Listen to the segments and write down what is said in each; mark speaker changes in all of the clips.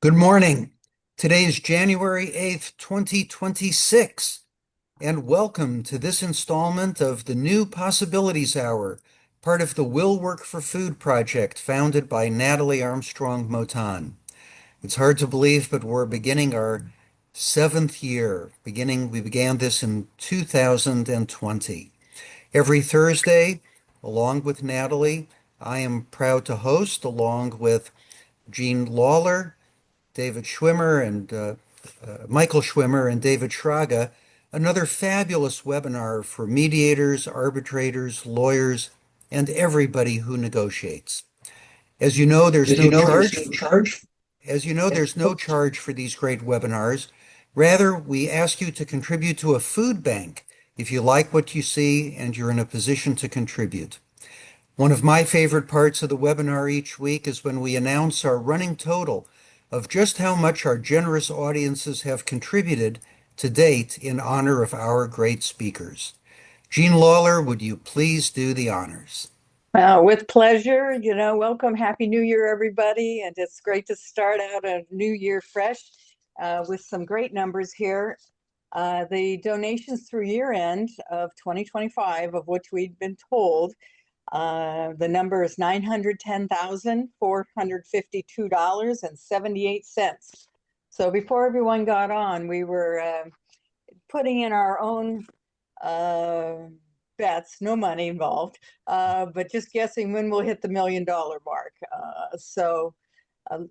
Speaker 1: Good morning. Today is January 8th, 2026, and welcome to this installment of the New Possibilities Hour, part of the Will Work for Food project founded by Natalie Armstrong Motan. It's hard to believe, but we're beginning our seventh year. We began this in 2020. Every Thursday, along with Natalie, I am proud to host, along with Jean Lawler, David Schwimmer and Michael Schwimmer and David Schraga, another fabulous webinar for mediators, arbitrators, lawyers, and everybody who negotiates. As you know, there's
Speaker 2: As you
Speaker 1: no
Speaker 2: know, there's
Speaker 1: charge.
Speaker 2: no charge.
Speaker 1: As you know, there's no charge for these great webinars. Rather, we ask you to contribute to a food bank if you like what you see and you're in a position to contribute. One of my favorite parts of the webinar each week is when we announce our running total of just how much our generous audiences have contributed to date in honor of our great speakers. Jean Lawler, would you please do the honors?
Speaker 3: With pleasure. Welcome. Happy New Year, everybody. And it's great to start out a new year fresh with some great numbers here. The donations through year end of 2025, of which we'd been told, the number is $910,452.78. So before everyone got on, we were putting in our own bets, no money involved, but just guessing when we'll hit the $1 million mark.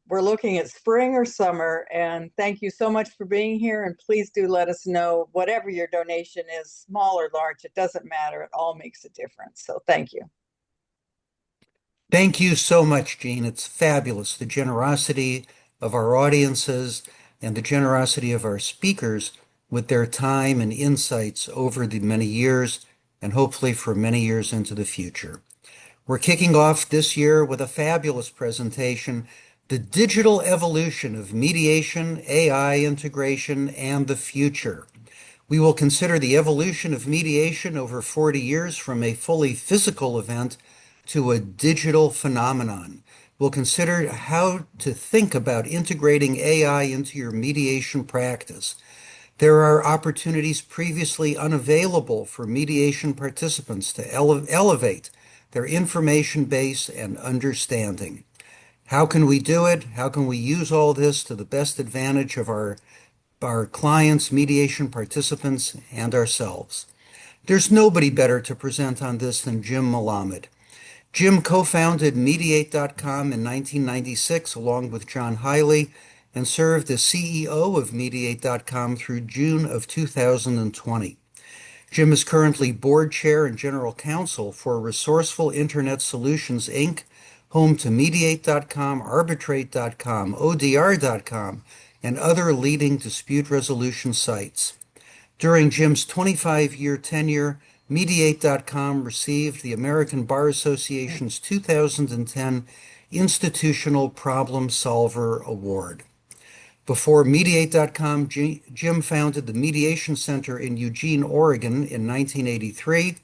Speaker 3: We're looking at spring or summer, and thank you so much for being here. And please do let us know whatever your donation is, small or large, it doesn't matter. It all makes a difference. So thank you.
Speaker 1: Thank you so much, Jean. It's fabulous. The generosity of our audiences and the generosity of our speakers with their time and insights over the many years and hopefully for many years into the future. We're kicking off this year with a fabulous presentation, The Digital Evolution of Mediation, AI Integration, and the Future. We will consider the evolution of mediation over 40 years from a fully physical event to a digital phenomenon. We'll consider how to think about integrating AI into your mediation practice. There are opportunities previously unavailable for mediation participants to elevate their information base and understanding. How can we do it? How can we use all this to the best advantage of our clients, mediation participants, and ourselves? There's nobody better to present on this than Jim Melamed. Jim co-founded Mediate.com in 1996 along with John Hiley and served as CEO of Mediate.com through June of 2020. Jim is currently board chair and general counsel for Resourceful Internet Solutions, Inc., home to Mediate.com, Arbitrate.com, ODR.com, and other leading dispute resolution sites. During Jim's 25-year tenure, Mediate.com received the American Bar Association's 2010 Institutional Problem Solver Award. Before Mediate.com, Jim founded the Mediation Center in Eugene, Oregon in 1983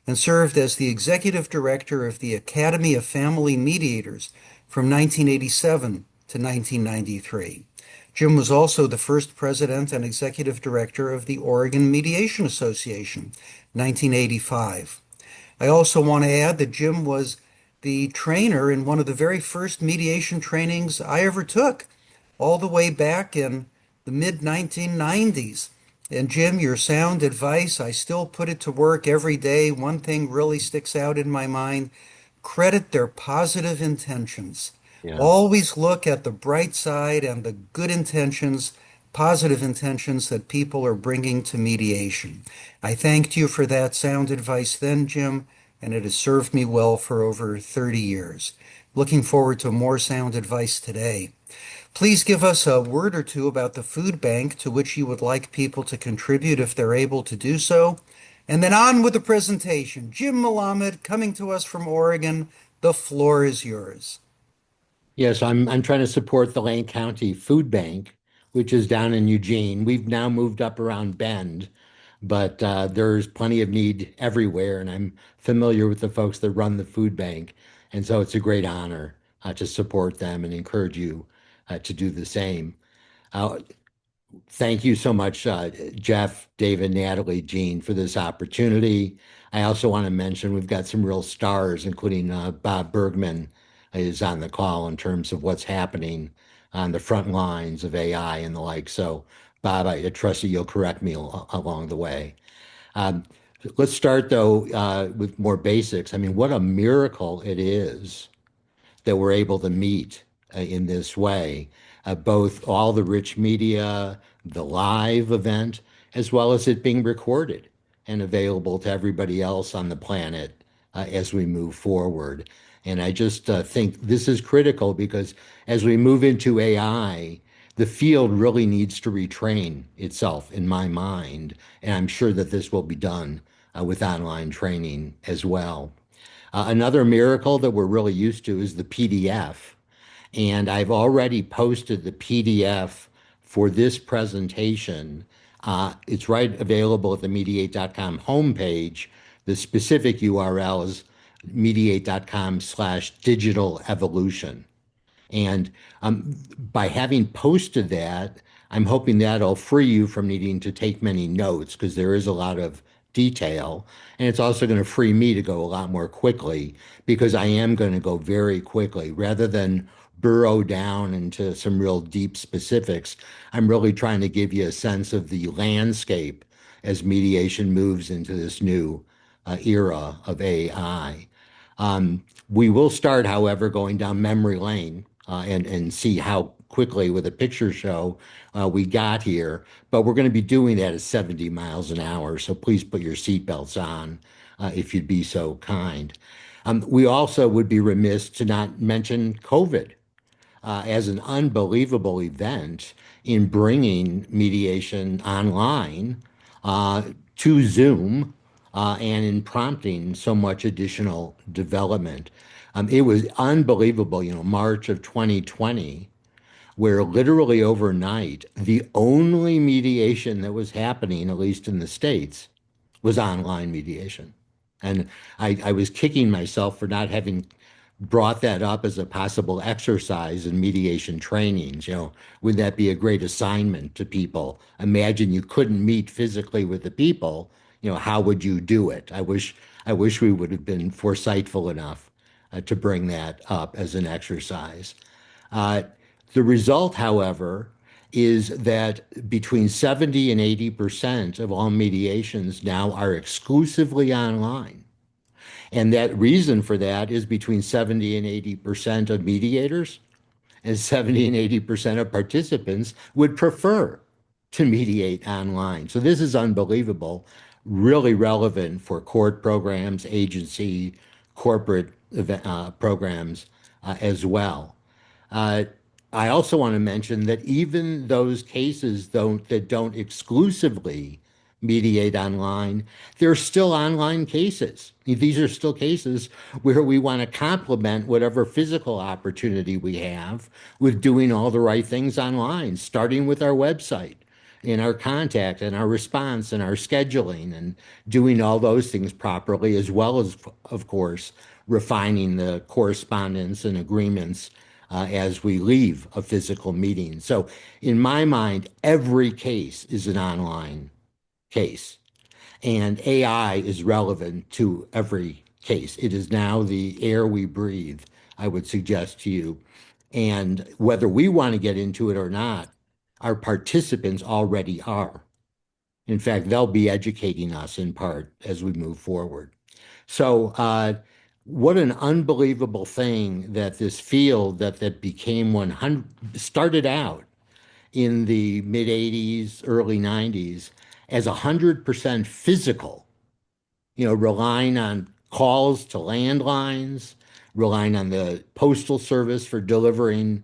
Speaker 1: and served as the executive director of the Academy of Family Mediators from 1987 to 1993. Jim was also the first president and executive director of the Oregon Mediation Association, 1985. I also want to add that Jim was the trainer in one of the very first mediation trainings I ever took, all the way back in the mid-1990s. And Jim, your sound advice, I still put it to work every day. One thing really sticks out in my mind: credit their positive intentions.
Speaker 2: Yeah.
Speaker 1: Always look at the bright side and the good intentions, positive intentions that people are bringing to mediation. I thanked you for that sound advice then, Jim, and it has served me well for over 30 years. Looking forward to more sound advice today. Please give us a word or two about the food bank to which you would like people to contribute if they're able to do so. And then on with the presentation. Jim Melamed, coming to us from Oregon. The floor is yours.
Speaker 2: Yes, I'm trying to support the Lane County Food Bank, which is down in Eugene. We've now moved up around Bend, but there's plenty of need everywhere, and I'm familiar with the folks that run the food bank, and so it's a great honor to support them and encourage you to do the same. Uh, Thank you so much, Jeff, David, Natalie, Jean, for this opportunity. I also want to mention we've got some real stars, including Bob Bergman is on the call in terms of what's happening on the front lines of AI and the like. So, Bob, I trust that you'll correct me along the way. Um, let's start, though, with more basics. I mean, what a miracle it is that we're able to meet in this way, both all the rich media, the live event, as well as it being recorded and available to everybody else on the planet as we move forward. And I just think this is critical because as we move into AI, the field really needs to retrain itself, in my mind. And I'm sure that this will be done with online training as well. Another miracle that we're really used to is the PDF. And I've already posted the PDF for this presentation. It's right available at the mediate.com homepage. The specific URL is mediate.com/digital evolution. And by having posted that, I'm hoping that'll free you from needing to take many notes because there is a lot of detail. And it's also going to free me to go a lot more quickly because I am going to go very quickly rather than burrow down into some real deep specifics. I'm really trying to give you a sense of the landscape as mediation moves into this new era of AI. We will start, however, going down memory lane and see how quickly with a picture show we got here. But we're going to be doing that at 70 miles an hour. So please put your seatbelts on if you'd be so kind. We also would be remiss to not mention COVID as an unbelievable event in bringing mediation online uh, to Zoom and in prompting so much additional development. It was unbelievable, March of 2020, where literally overnight, the only mediation that was happening, at least in the States, was online mediation. And I was kicking myself for not having brought that up as a possible exercise in mediation trainings. Would that be a great assignment to people? Imagine you couldn't meet physically with the people. How would you do it? I wish we would have been foresightful enough to bring that up as an exercise. Uh, the result, however, is that between 70 and 80% of all mediations now are exclusively online. And that reason for that is between 70 and 80% of mediators and 70 and 80% of participants would prefer to mediate online. So this is unbelievable, really relevant for court programs, agency, corporate programs as well. Uh, I also want to mention that even those cases that don't exclusively mediate online, there are still online cases. These are still cases where we want to complement whatever physical opportunity we have with doing all the right things online, starting with our website, in our contact and our response and our scheduling and doing all those things properly, as well as, of course, refining the correspondence and agreements as we leave a physical meeting. So, in my mind, every case is an online case, and AI is relevant to every case. It is now the air we breathe, I would suggest to you. And whether we want to get into it or not, our participants already are. In fact, they'll be educating us in part as we move forward. So, what an unbelievable thing that this field that became 100 started out in the mid 80s, early 90s as 100% physical, relying on calls to landlines, relying on the postal service for delivering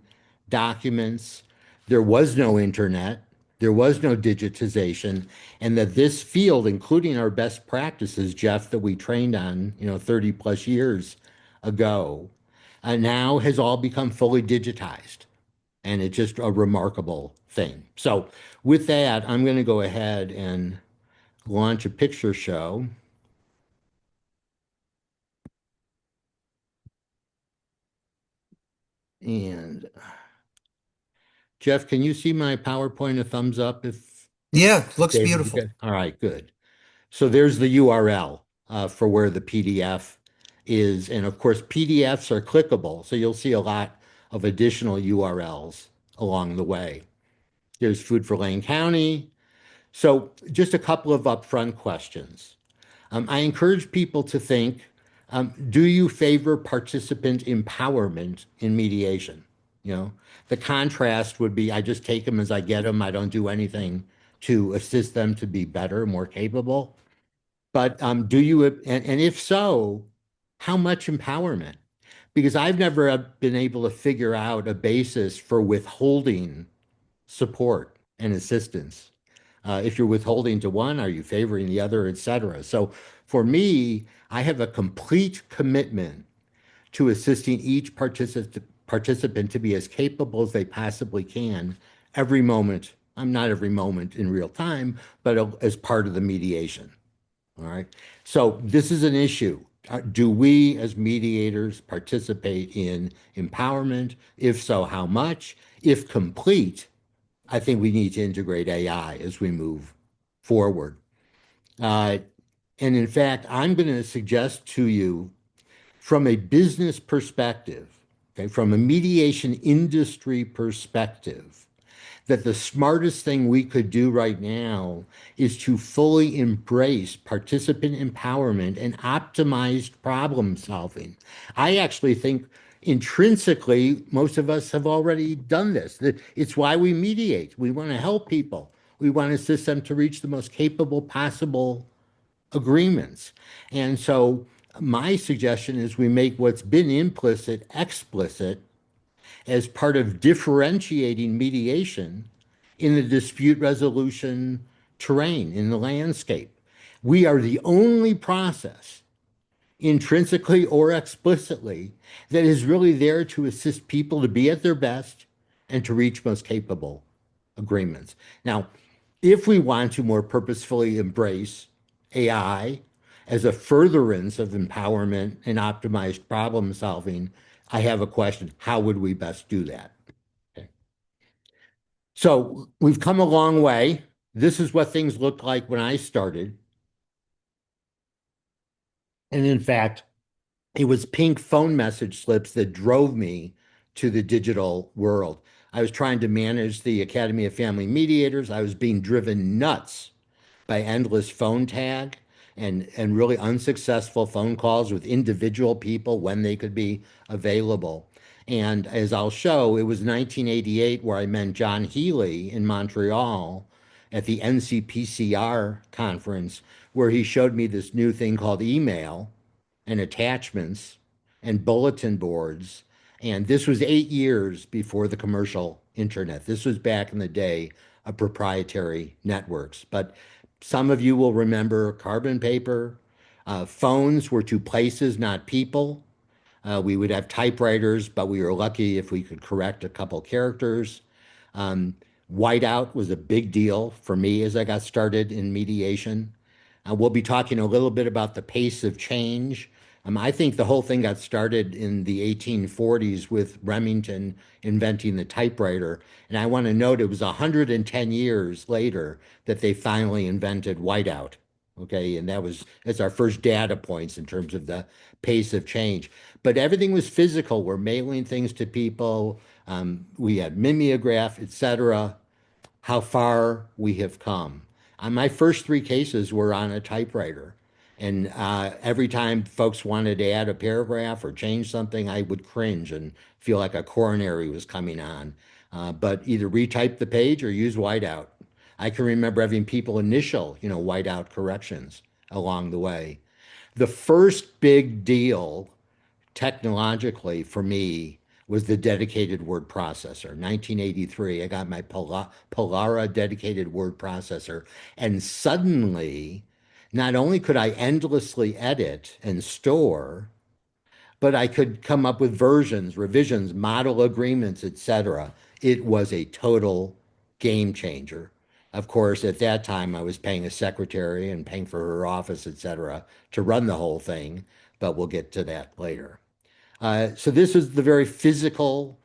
Speaker 2: documents. There was no internet, there was no digitization, and that this field, including our best practices, Jeff, that we trained on, 30 plus years ago, now has all become fully digitized. And it's just a remarkable thing. So, with that, I'm going to go ahead and launch a picture show. And Jeff, can you see my PowerPoint? A thumbs up if
Speaker 1: Yeah, looks
Speaker 2: David, you
Speaker 1: beautiful.
Speaker 2: good? All right, good. So there's the URL for where the PDF is. And of course, PDFs are clickable. So you'll see a lot of additional URLs along the way. There's Food for Lane County. So just a couple of upfront questions. I encourage people to think, do you favor participant empowerment in mediation? You know, the contrast would be I just take them as I get them. I don't do anything to assist them to be better, more capable. But do you, and if so, how much empowerment? Because I've never been able to figure out a basis for withholding support and assistance. If you're withholding to one, are you favoring the other, et cetera? So for me, I have a complete commitment to assisting each participant to be as capable as they possibly can every moment. I'm not every moment in real time, but as part of the mediation. All right. So this is an issue. Do we as mediators participate in empowerment? If so, how much? If complete, I think we need to integrate AI as we move forward. Uh, and in fact, I'm going to suggest to you from a business perspective, okay, from a mediation industry perspective, that the smartest thing we could do right now is to fully embrace participant empowerment and optimized problem solving. I actually think intrinsically, most of us have already done this. It's why we mediate. We want to help people. We want to assist them to reach the most capable possible agreements. And so my suggestion is we make what's been implicit explicit as part of differentiating mediation in the dispute resolution terrain, in the landscape. We are the only process, intrinsically or explicitly, that is really there to assist people to be at their best and to reach most capable agreements. Now, if we want to more purposefully embrace AI as a furtherance of empowerment and optimized problem solving, I have a question. How would we best do that? Okay. So we've come a long way. This is what things looked like when I started. And in fact, it was pink phone message slips that drove me to the digital world. I was trying to manage the Academy of Family Mediators. I was being driven nuts by endless phone tag and really unsuccessful phone calls with individual people when they could be available. And as I'll show, it was 1988 where I met John Healy in Montreal at the NCPCR conference, where he showed me this new thing called email and attachments and bulletin boards. And this was 8 years before the commercial internet. This was back in the day of proprietary networks. But some of you will remember carbon paper. Phones were to places, not people. We would have typewriters, but we were lucky if we could correct a couple characters. Um, Whiteout was a big deal for me as I got started in mediation. We'll be talking a little bit about the pace of change. I think the whole thing got started in the 1840s with Remington inventing the typewriter. And I want to note it was 110 years later that they finally invented whiteout. Okay, and that's our first data points in terms of the pace of change. But everything was physical. We're mailing things to people. We had mimeograph, etc. How far we have come. My first three cases were on a typewriter. And every time folks wanted to add a paragraph or change something, I would cringe and feel like a coronary was coming on. But either retype the page or use whiteout. I can remember having people initial, whiteout corrections along the way. The first big deal technologically for me was the dedicated word processor. 1983, I got my Polara dedicated word processor. And suddenly, not only could I endlessly edit and store, but I could come up with versions, revisions, model agreements, etc. It was a total game changer. Of course, at that time, I was paying a secretary and paying for her office, etc., to run the whole thing, but we'll get to that later. So this is the very physical,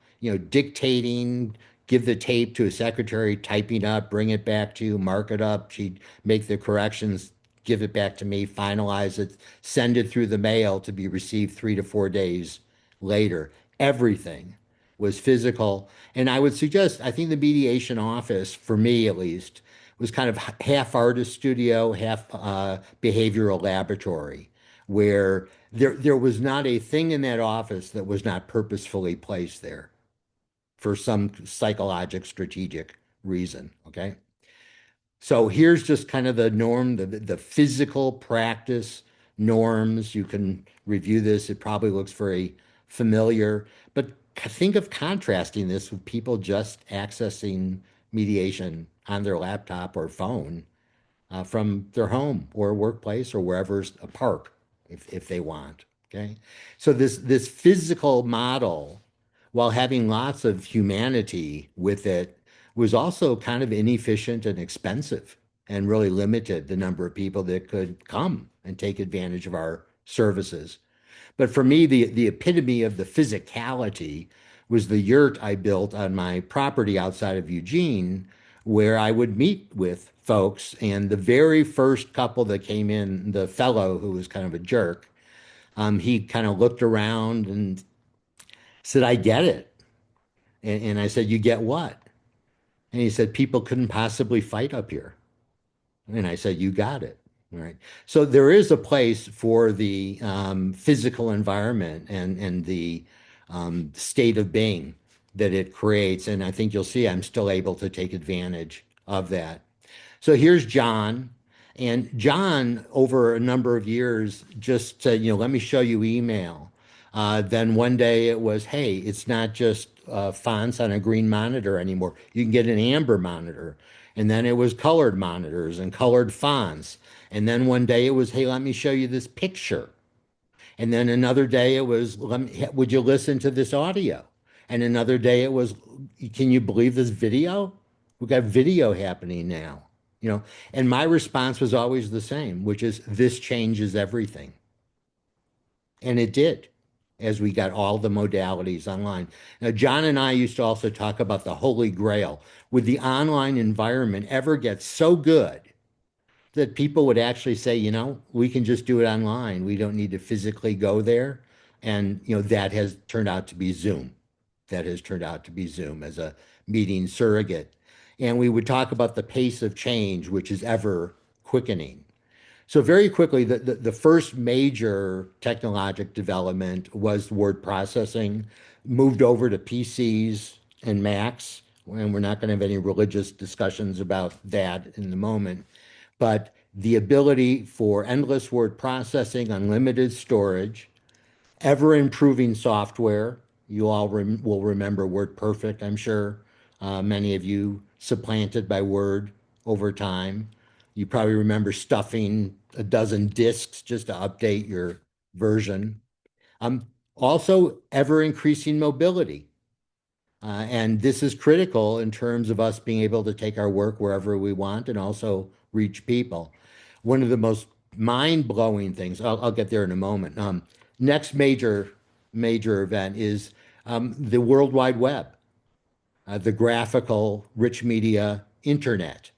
Speaker 2: dictating, give the tape to a secretary, typing up, bring it back to you, mark it up. She'd make the corrections, give it back to me, finalize it, send it through the mail to be received 3 to 4 days later. Everything was physical. And I would suggest, I think the mediation office, for me at least, was kind of half artist studio, half behavioral laboratory, where there was not a thing in that office that was not purposefully placed there for some psychologic, strategic reason. Okay. So here's just kind of the norm, the physical practice norms. You can review this. It probably looks very familiar, but think of contrasting this with people just accessing mediation on their laptop or phone from their home or workplace or wherever's a park if they want. Okay. So this physical model, while having lots of humanity with it, was also kind of inefficient and expensive and really limited the number of people that could come and take advantage of our services. But for me, the epitome of the physicality was the yurt I built on my property outside of Eugene, where I would meet with folks. And the very first couple that came in, the fellow who was kind of a jerk, he kind of looked around and said, "I get it." And I said, "You get what?" And he said, "People couldn't possibly fight up here." And I said, "You got it." All right. So there is a place for the physical environment and the state of being that it creates. And I think you'll see I'm still able to take advantage of that. So here's John. And John, over a number of years, just said, let me show you email. Then one day it was, hey, it's not just fonts on a green monitor anymore. You can get an amber monitor. And then it was colored monitors and colored fonts. And then one day it was, hey, let me show you this picture. And then another day it was, would you listen to this audio? And another day it was, can you believe this video? We've got video happening now, And my response was always the same, which is this changes everything. And it did as we got all the modalities online. Now, John and I used to also talk about the holy grail. Would the online environment ever get so good that people would actually say, we can just do it online. We don't need to physically go there. And, that has turned out to be Zoom. That has turned out to be Zoom as a meeting surrogate. And we would talk about the pace of change, which is ever quickening. So very quickly, the first major technologic development was word processing, moved over to PCs and Macs, and we're not going to have any religious discussions about that in the moment. But the ability for endless word processing, unlimited storage, ever improving software. You all will remember WordPerfect, I'm sure. Many of you supplanted by Word over time. You probably remember stuffing a dozen disks just to update your version. Also, ever increasing mobility. And this is critical in terms of us being able to take our work wherever we want and also reach people. One of the most mind-blowing things, I'll get there in a moment. Next major event is the World Wide Web, the graphical, rich media internet.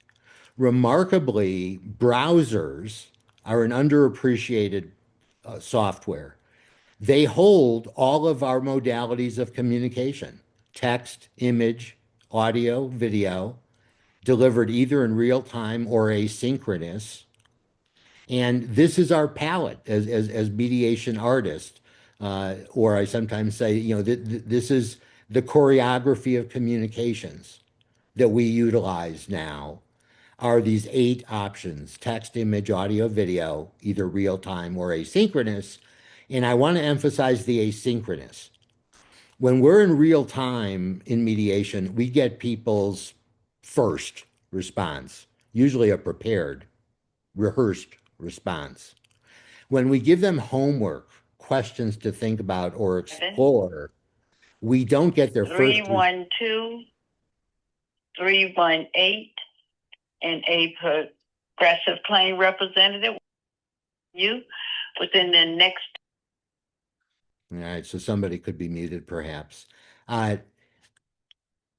Speaker 2: Remarkably, browsers are an underappreciated software. They hold all of our modalities of communication, text, image, audio, video, delivered either in real time or asynchronous. And this is our palette as mediation artists. Or I sometimes say, this is the choreography of communications that we utilize now are these 8 options: text, image, audio, video, either real time or asynchronous. And I want to emphasize the asynchronous. When we're in real time in mediation, we get people's first response, usually a prepared, rehearsed response. When we give them homework, questions to think about or explore, we don't get their first.
Speaker 4: 312, 318, and a progressive claim representative. You within the next.
Speaker 2: All right, so somebody could be muted perhaps.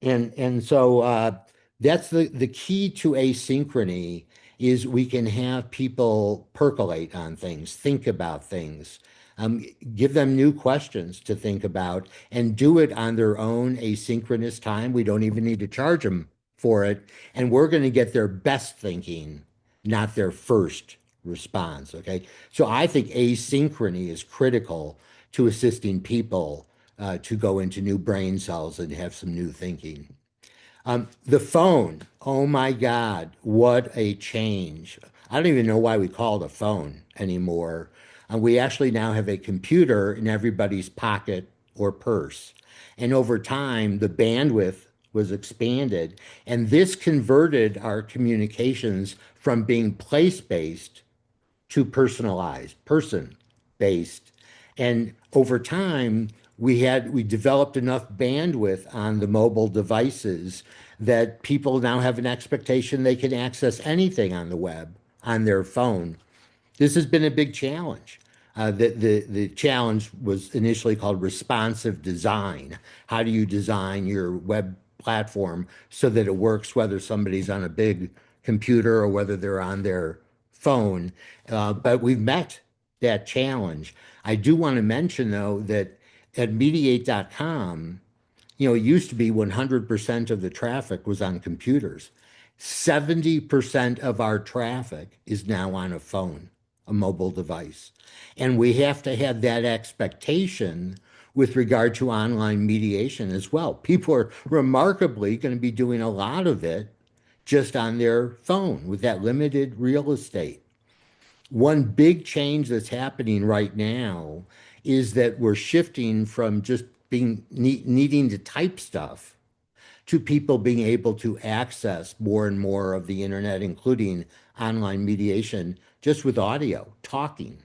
Speaker 2: And so that's the key to asynchrony is we can have people percolate on things, think about things, give them new questions to think about, and do it on their own asynchronous time. We don't even need to charge them for it, and we're going to get their best thinking, not their first response. Okay, so I think asynchrony is critical to assisting people to go into new brain cells and have some new thinking. The phone, oh my God, what a change. I don't even know why we call it a phone anymore. We actually now have a computer in everybody's pocket or purse. And over time, the bandwidth was expanded. And this converted our communications from being place-based to personalized, person based. And over time, we developed enough bandwidth on the mobile devices that people now have an expectation they can access anything on the web on their phone. This has been a big challenge. The challenge was initially called responsive design. How do you design your web platform so that it works whether somebody's on a big computer or whether they're on their phone? But we've met that challenge. I do want to mention, though, that at mediate.com, it used to be 100% of the traffic was on computers. 70% of our traffic is now on a phone, a mobile device. And we have to have that expectation with regard to online mediation as well. People are remarkably going to be doing a lot of it just on their phone with that limited real estate. One big change that's happening right now is that we're shifting from just needing to type stuff to people being able to access more and more of the internet, including online mediation, just with audio, talking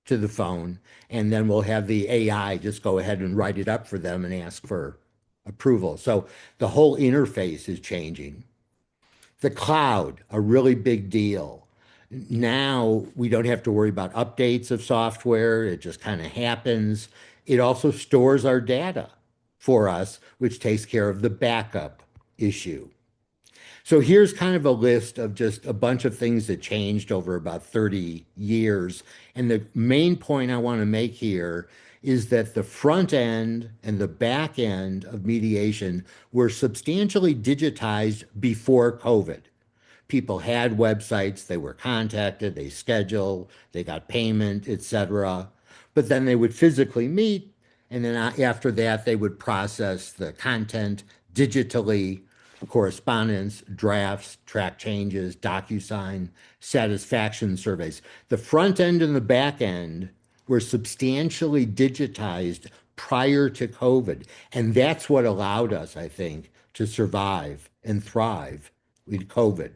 Speaker 2: to the phone. And then we'll have the AI just go ahead and write it up for them and ask for approval. So the whole interface is changing. The cloud, a really big deal. Now we don't have to worry about updates of software. It just kind of happens. It also stores our data for us, which takes care of the backup issue. So here's kind of a list of just a bunch of things that changed over about 30 years. And the main point I want to make here is that the front end and the back end of mediation were substantially digitized before COVID. People had websites, they were contacted, they scheduled, they got payment, etc. But then they would physically meet, and then after that, they would process the content digitally, correspondence, drafts, track changes, DocuSign, satisfaction surveys. The front end and the back end were substantially digitized prior to COVID. And that's what allowed us, I think, to survive and thrive with COVID.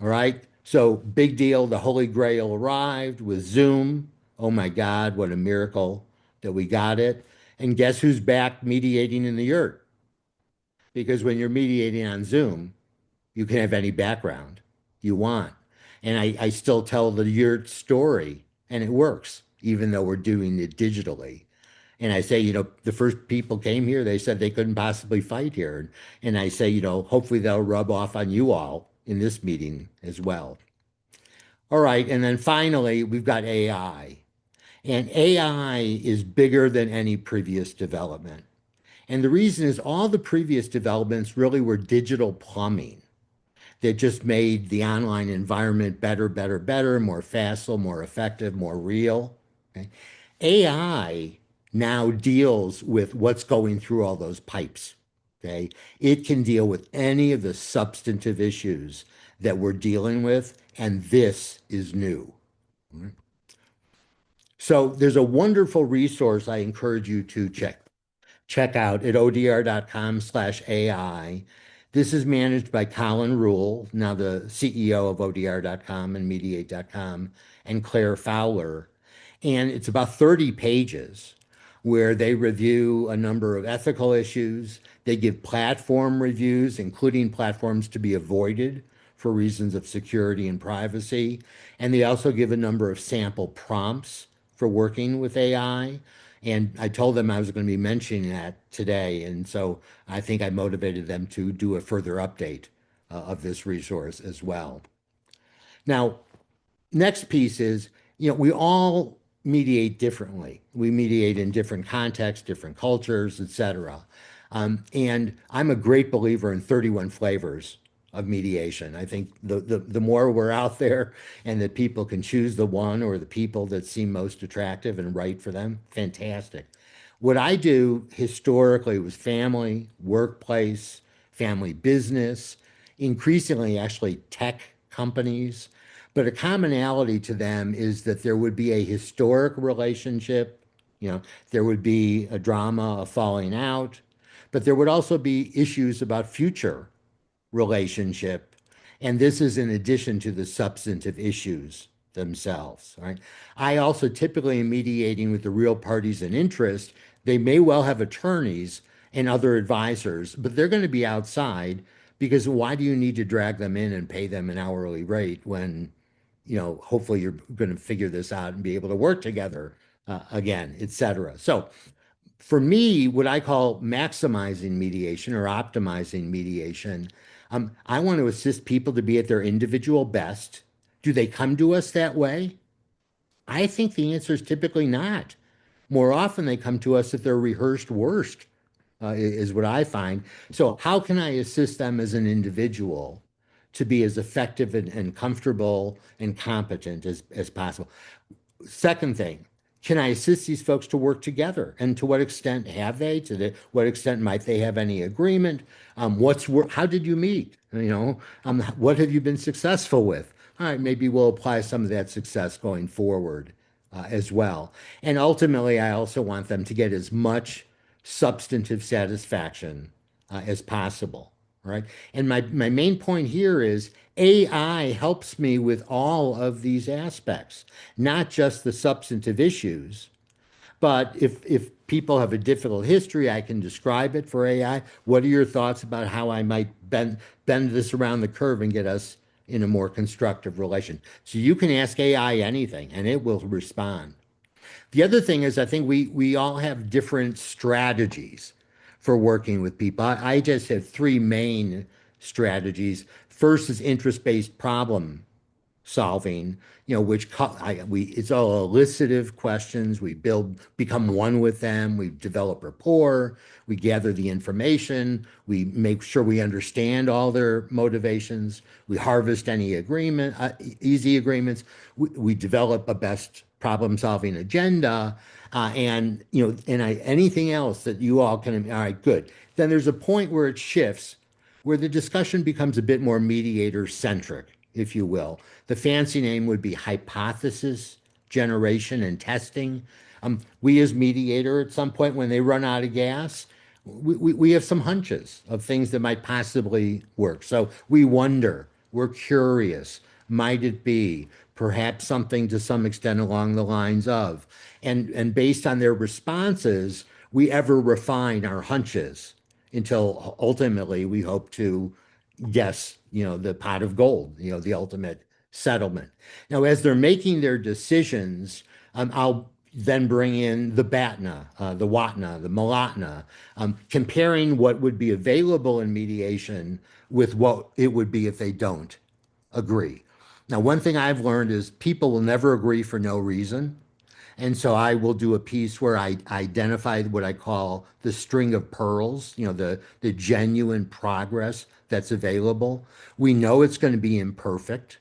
Speaker 2: All right. So, big deal. The Holy Grail arrived with Zoom. Oh my God, what a miracle that we got it. And guess who's back mediating in the yurt? Because when you're mediating on Zoom, you can have any background you want. And I still tell the yurt story, and it works, even though we're doing it digitally. And I say, the first people came here, they said they couldn't possibly fight here. And I say, hopefully they'll rub off on you all in this meeting as well. All right. And then finally, we've got AI. And AI is bigger than any previous development. And the reason is all the previous developments really were digital plumbing that just made the online environment better, better, better, more facile, more effective, more real. Okay? AI now deals with what's going through all those pipes. Okay? It can deal with any of the substantive issues that we're dealing with, and this is new. So there's a wonderful resource I encourage you to check out at odr.com/AI. This is managed by Colin Rule, now the CEO of odr.com and mediate.com, and Claire Fowler. And it's about 30 pages where they review a number of ethical issues. They give platform reviews, including platforms to be avoided for reasons of security and privacy. And they also give a number of sample prompts for working with AI. And I told them I was going to be mentioning that today. And so I think I motivated them to do a further update of this resource as well. Now, next piece is, we all mediate differently. We mediate in different contexts, different cultures, etc. And I'm a great believer in 31 flavors of mediation. I think the more we're out there and that people can choose the one or the people that seem most attractive and right for them, fantastic. What I do historically was family, workplace, family business, increasingly actually tech companies. But a commonality to them is that there would be a historic relationship, there would be a drama, a falling out, but there would also be issues about future relationship. And this is in addition to the substantive issues themselves, right? I also typically am mediating with the real parties in interest. They may well have attorneys and other advisors, but they're going to be outside because why do you need to drag them in and pay them an hourly rate when, hopefully you're going to figure this out and be able to work together again, et cetera. So for me, what I call maximizing mediation or optimizing mediation, I want to assist people to be at their individual best. Do they come to us that way? I think the answer is typically not. More often, they come to us at their rehearsed worst, is what I find. So, how can I assist them as an individual to be as effective and comfortable and competent as possible? Second thing, can I assist these folks to work together? And to what extent have they? What extent might they have any agreement? How did you meet? What have you been successful with? All right, maybe we'll apply some of that success going forward as well. And ultimately, I also want them to get as much substantive satisfaction as possible, right? And my main point here is AI helps me with all of these aspects, not just the substantive issues, but if people have a difficult history, I can describe it for AI. What are your thoughts about how I might bend this around the curve and get us in a more constructive relation? So you can ask AI anything and it will respond. The other thing is, I think we all have different strategies for working with people. I just have three main strategies. First is interest-based problem solving, which it's all elicitive questions. We become one with them. We develop rapport. We gather the information. We make sure we understand all their motivations. We harvest any easy agreements. We develop a best problem-solving agenda, anything else that you all can. All right, good. Then there's a point where it shifts, where the discussion becomes a bit more mediator-centric, if you will. The fancy name would be hypothesis generation and testing. We as mediator, at some point when they run out of gas, we have some hunches of things that might possibly work. So we wonder, we're curious, might it be perhaps something to some extent along the lines of, and based on their responses, we ever refine our hunches until ultimately we hope to guess, the pot of gold, the ultimate settlement. Now, as they're making their decisions, I'll then bring in the BATNA, the WATNA, the MALATNA, comparing what would be available in mediation with what it would be if they don't agree. Now, one thing I've learned is people will never agree for no reason. And so I will do a piece where I identify what I call the string of pearls, the genuine progress that's available. We know it's going to be imperfect,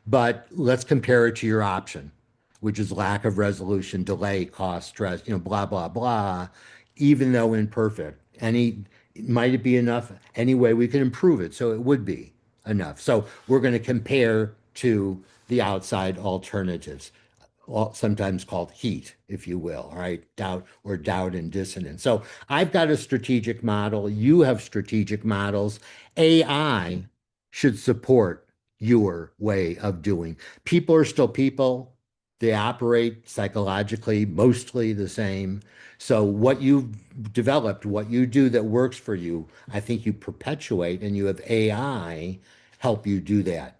Speaker 2: but let's compare it to your option, which is lack of resolution, delay, cost, stress, blah, blah, blah, even though imperfect. Might it be enough? Any way we can improve it. So it would be enough. So we're going to compare to the outside alternatives, sometimes called heat, if you will, all right, doubt and dissonance. So I've got a strategic model. You have strategic models. AI should support your way of doing. People are still people. They operate psychologically mostly the same. So what you've developed, what you do that works for you, I think you perpetuate, and you have AI help you do that.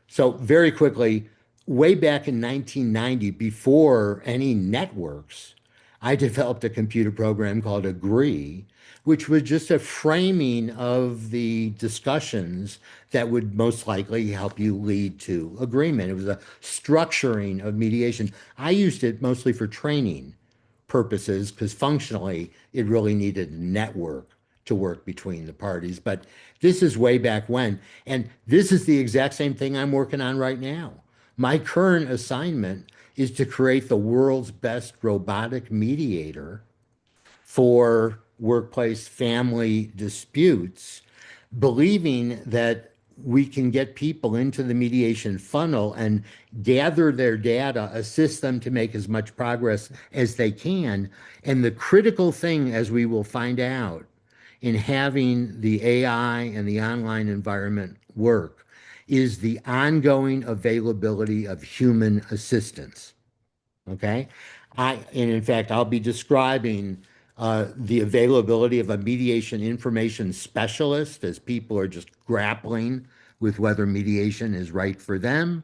Speaker 2: So very quickly, way back in 1990, before any networks, I developed a computer program called Agree, which was just a framing of the discussions that would most likely help you lead to agreement. It was a structuring of mediation. I used it mostly for training purposes because functionally it really needed a network to work between the parties. But this is way back when. And this is the exact same thing I'm working on right now. My current assignment is to create the world's best robotic mediator for workplace family disputes, believing that we can get people into the mediation funnel and gather their data, assist them to make as much progress as they can. And the critical thing, as we will find out, in having the AI and the online environment work is the ongoing availability of human assistance. Okay. And in fact, I'll be describing the availability of a mediation information specialist as people are just grappling with whether mediation is right for them.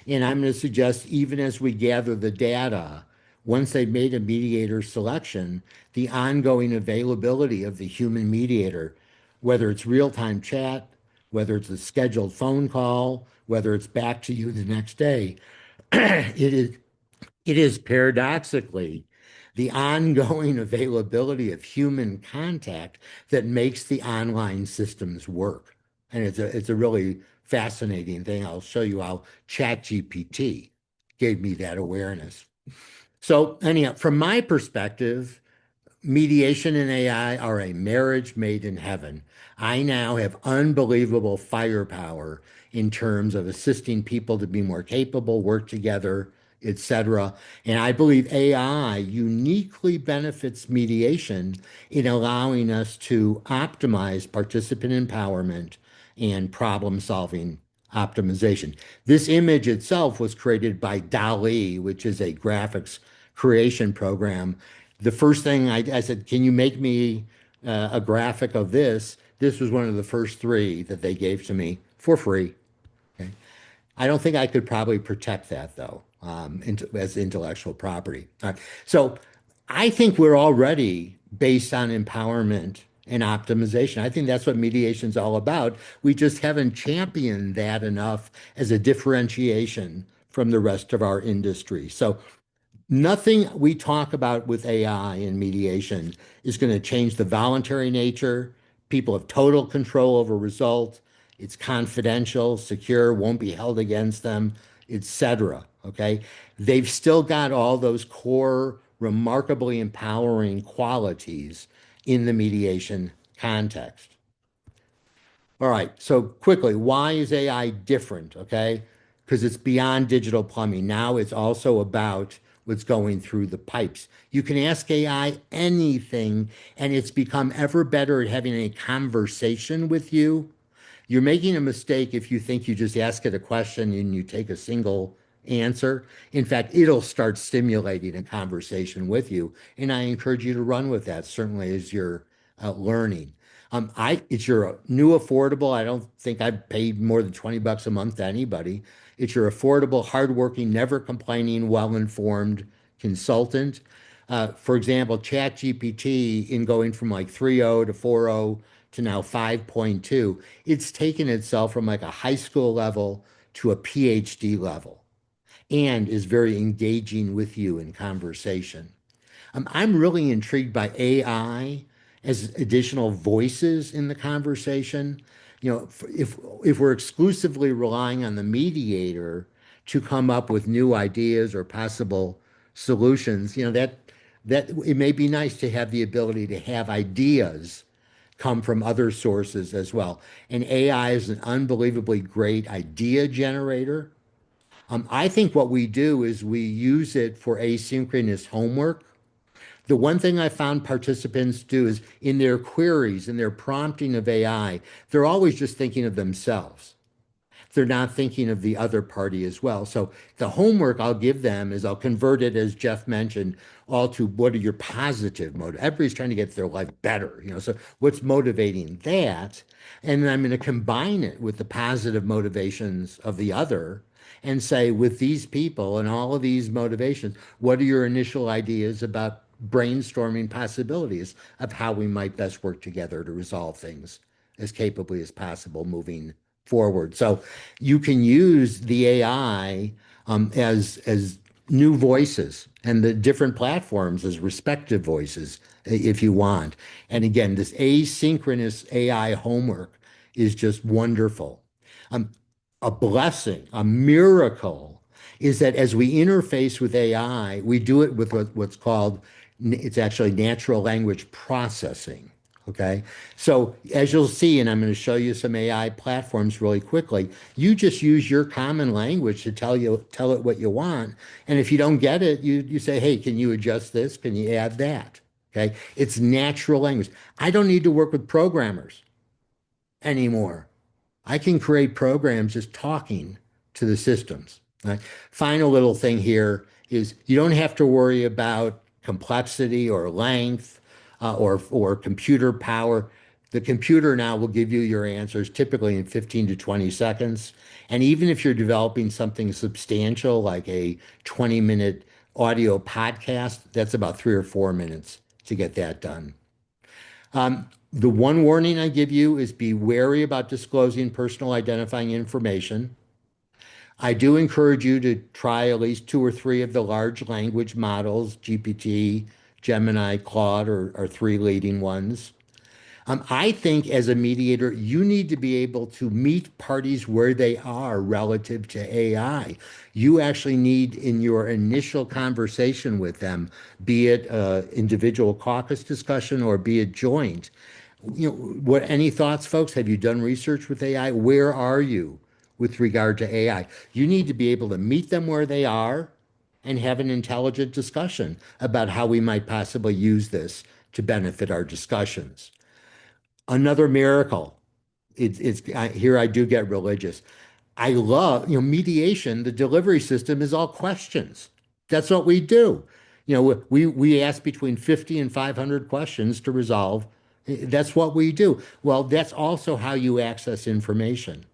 Speaker 2: And I'm going to suggest, even as we gather the data, once they've made a mediator selection, the ongoing availability of the human mediator, whether it's real-time chat, whether it's a scheduled phone call, whether it's back to you the next day, it is paradoxically the ongoing availability of human contact that makes the online systems work. And it's a really fascinating thing. I'll show you how ChatGPT gave me that awareness. So anyhow, from my perspective, mediation and AI are a marriage made in heaven. I now have unbelievable firepower in terms of assisting people to be more capable, work together, etc. And I believe AI uniquely benefits mediation in allowing us to optimize participant empowerment and problem-solving optimization. This image itself was created by DALL-E, which is a graphics creation program. The first thing I said, can you make me a graphic of this? This was one of the first three that they gave to me for free. Okay. I don't think I could probably protect that though, as intellectual property. All right. So I think we're already based on empowerment and optimization. I think that's what mediation is all about. We just haven't championed that enough as a differentiation from the rest of our industry. So nothing we talk about with AI and mediation is going to change the voluntary nature. People have total control over results. It's confidential, secure, won't be held against them, etc. Okay. They've still got all those core, remarkably empowering qualities in the mediation context. All right, so quickly, why is AI different? Okay, because it's beyond digital plumbing. Now it's also about what's going through the pipes. You can ask AI anything, and it's become ever better at having a conversation with you. You're making a mistake if you think you just ask it a question and you take a single answer. In fact, it'll start stimulating a conversation with you, and I encourage you to run with that, certainly as you're learning. It's your new affordable. I don't think I've paid more than $20 a month to anybody. It's your affordable, hardworking, never complaining, well-informed consultant. For example, ChatGPT, in going from like 3.0 to 4.0 to now 5.2, it's taken itself from like a high school level to a PhD level and is very engaging with you in conversation. I'm really intrigued by AI as additional voices in the conversation. You know, if we're exclusively relying on the mediator to come up with new ideas or possible solutions, that it may be nice to have the ability to have ideas come from other sources as well. And AI is an unbelievably great idea generator. I think what we do is we use it for asynchronous homework. The one thing I found participants do is in their queries, in their prompting of AI, they're always just thinking of themselves. They're not thinking of the other party as well. So the homework I'll give them is I'll convert it, as Jeff mentioned, all to what are your positive motives. Everybody's trying to get their life better, so what's motivating that? And then I'm going to combine it with the positive motivations of the other and say, with these people and all of these motivations, what are your initial ideas about brainstorming possibilities of how we might best work together to resolve things as capably as possible moving forward. So you can use the AI as new voices and the different platforms as respective voices if you want. And again, this asynchronous AI homework is just wonderful. Um, a blessing, a miracle is that as we interface with AI, we do it with what's called, it's actually natural language processing. Okay. So as you'll see, and I'm going to show you some AI platforms really quickly, you just use your common language to tell it what you want. And if you don't get it, you say, hey, can you adjust this? Can you add that? Okay. It's natural language. I don't need to work with programmers anymore. I can create programs just talking to the systems. Right? Final little thing here is you don't have to worry about complexity or length or computer power. The computer now will give you your answers typically in 15 to 20 seconds. And even if you're developing something substantial like a 20-minute audio podcast, that's about 3 or 4 minutes to get that done. The one warning I give you is be wary about disclosing personal identifying information. I do encourage you to try at least 2 or 3 of the large language models, GPT, Gemini, Claude are 3 leading ones. I think as a mediator, you need to be able to meet parties where they are relative to AI. You actually need in your initial conversation with them, be it individual caucus discussion or be it joint. Any thoughts, folks? Have you done research with AI? Where are you with regard to AI? You need to be able to meet them where they are and have an intelligent discussion about how we might possibly use this to benefit our discussions. Another miracle. Here I do get religious. I love, mediation, the delivery system is all questions. That's what we do. We ask between 50 and 500 questions to resolve. That's what we do. Well, that's also how you access information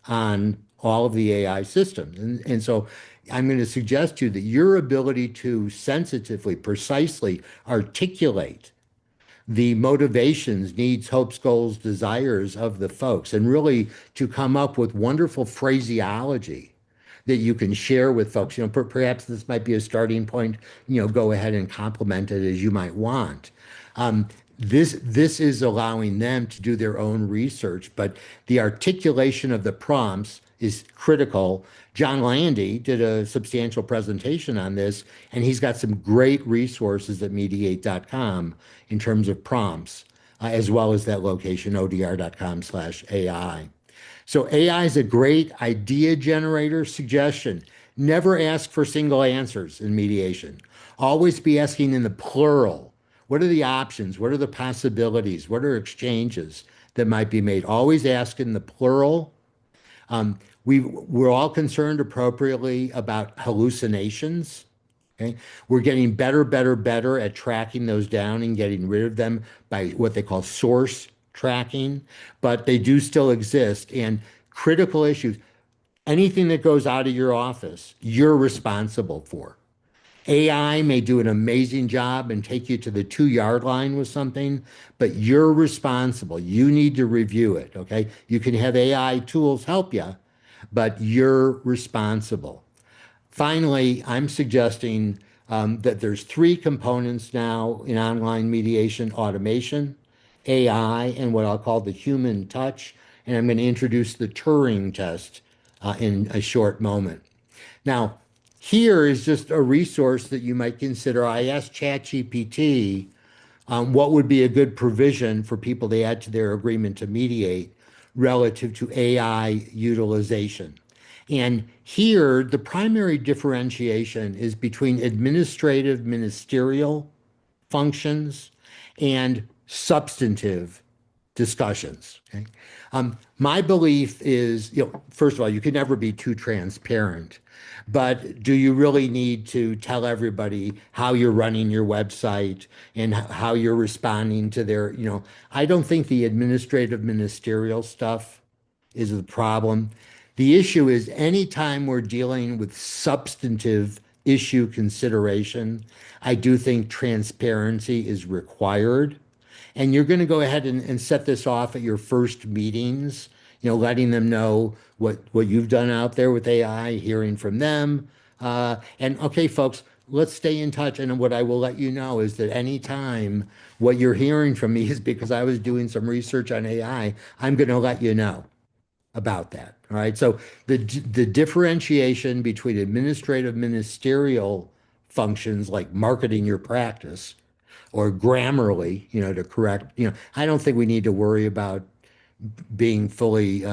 Speaker 2: on all of the AI systems. And so I'm going to suggest to you that your ability to sensitively, precisely articulate the motivations, needs, hopes, goals, desires of the folks, and really to come up with wonderful phraseology that you can share with folks. Perhaps this might be a starting point. Go ahead and complement it as you might want. This is allowing them to do their own research, but the articulation of the prompts is critical. John Landy did a substantial presentation on this, and he's got some great resources at mediate.com in terms of prompts, as well as that location, odr.com/AI. So AI is a great idea generator. Suggestion: never ask for single answers in mediation. Always be asking in the plural. What are the options? What are the possibilities? What are exchanges that might be made? Always ask in the plural. We're all concerned appropriately about hallucinations. Okay? We're getting better at tracking those down and getting rid of them by what they call source tracking, but they do still exist. And critical issues, anything that goes out of your office, you're responsible for. AI may do an amazing job and take you to the 2-yard line with something, but you're responsible. You need to review it. Okay. You can have AI tools help you, but you're responsible. Finally, I'm suggesting that there's 3 components now in online mediation: automation, AI, and what I'll call the human touch. And I'm going to introduce the Turing test in a short moment. Now, here is just a resource that you might consider. I asked ChatGPT what would be a good provision for people to add to their agreement to mediate relative to AI utilization. And here, the primary differentiation is between administrative ministerial functions and substantive discussions. Okay? My belief is, first of all, you can never be too transparent, but do you really need to tell everybody how you're running your website and how you're responding to their, I don't think the administrative ministerial stuff is the problem. The issue is anytime we're dealing with substantive issue consideration. I do think transparency is required. And you're going to go ahead and set this off at your first meetings, letting them know what you've done out there with AI, hearing from them. And okay, folks, let's stay in touch. And what I will let you know is that anytime what you're hearing from me is because I was doing some research on AI, I'm going to let you know about that. All right. So the differentiation between administrative ministerial functions like marketing your practice or Grammarly, to correct, I don't think we need to worry about being fully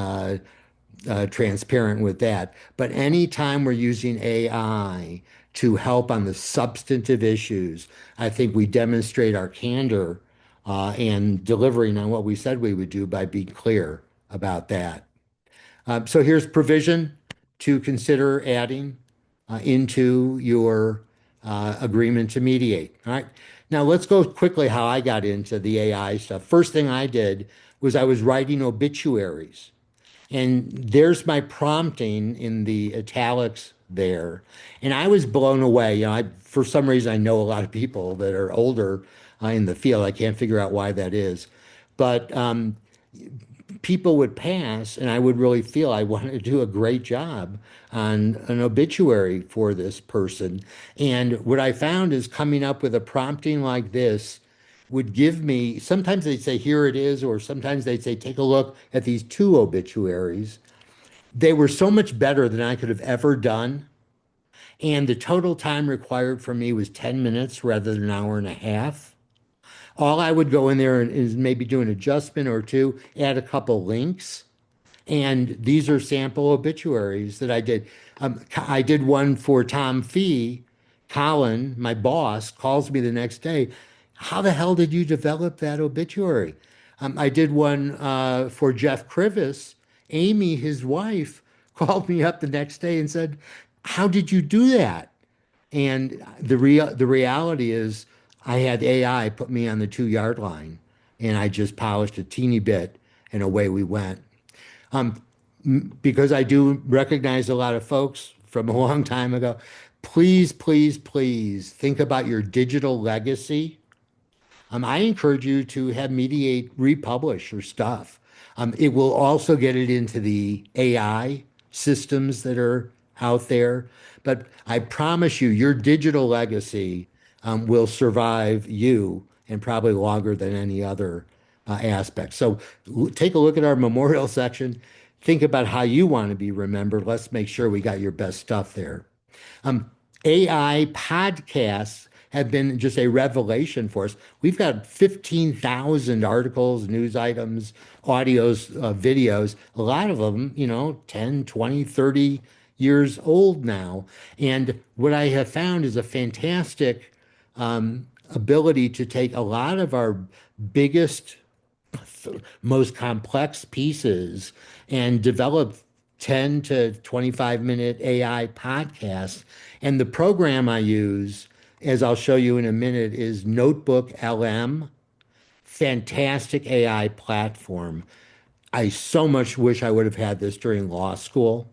Speaker 2: transparent with that. But anytime we're using AI to help on the substantive issues, I think we demonstrate our candor and delivering on what we said we would do by being clear about that. So here's provision to consider adding into your agreement to mediate. All right. Now let's go quickly how I got into the AI stuff. First thing I did was I was writing obituaries. And there's my prompting in the italics there. And I was blown away. For some reason, I know a lot of people that are older in the field. I can't figure out why that is. But people would pass, and I would really feel I wanted to do a great job on an obituary for this person. And what I found is coming up with a prompting like this would give me, sometimes they'd say, here it is, or sometimes they'd say, take a look at these two obituaries. They were so much better than I could have ever done. And the total time required from me was 10 minutes rather than an hour and a half. All I would go in there and is maybe do an adjustment or two, add a couple links. And these are sample obituaries that I did. I did one for Tom Fee. Colin, my boss, calls me the next day. How the hell did you develop that obituary? I did one for Jeff Krivis. Amy, his wife, called me up the next day and said, how did you do that? And the reality is I had AI put me on the 2 yard line and I just polished a teeny bit and away we went. Because I do recognize a lot of folks from a long time ago, please, please, please think about your digital legacy. I encourage you to have Mediate republish your stuff. It will also get it into the AI systems that are out there. But I promise you, your digital legacy will survive you and probably longer than any other aspect. So take a look at our memorial section. Think about how you want to be remembered. Let's make sure we got your best stuff there. AI podcasts have been just a revelation for us. We've got 15,000 articles, news items, audios, videos, a lot of them, 10, 20, 30 years old now. And what I have found is a fantastic ability to take a lot of our biggest, most complex pieces and develop 10 to 25-minute AI podcasts. And the program I use, as I'll show you in a minute, is Notebook LM. Fantastic AI platform. I so much wish I would have had this during law school.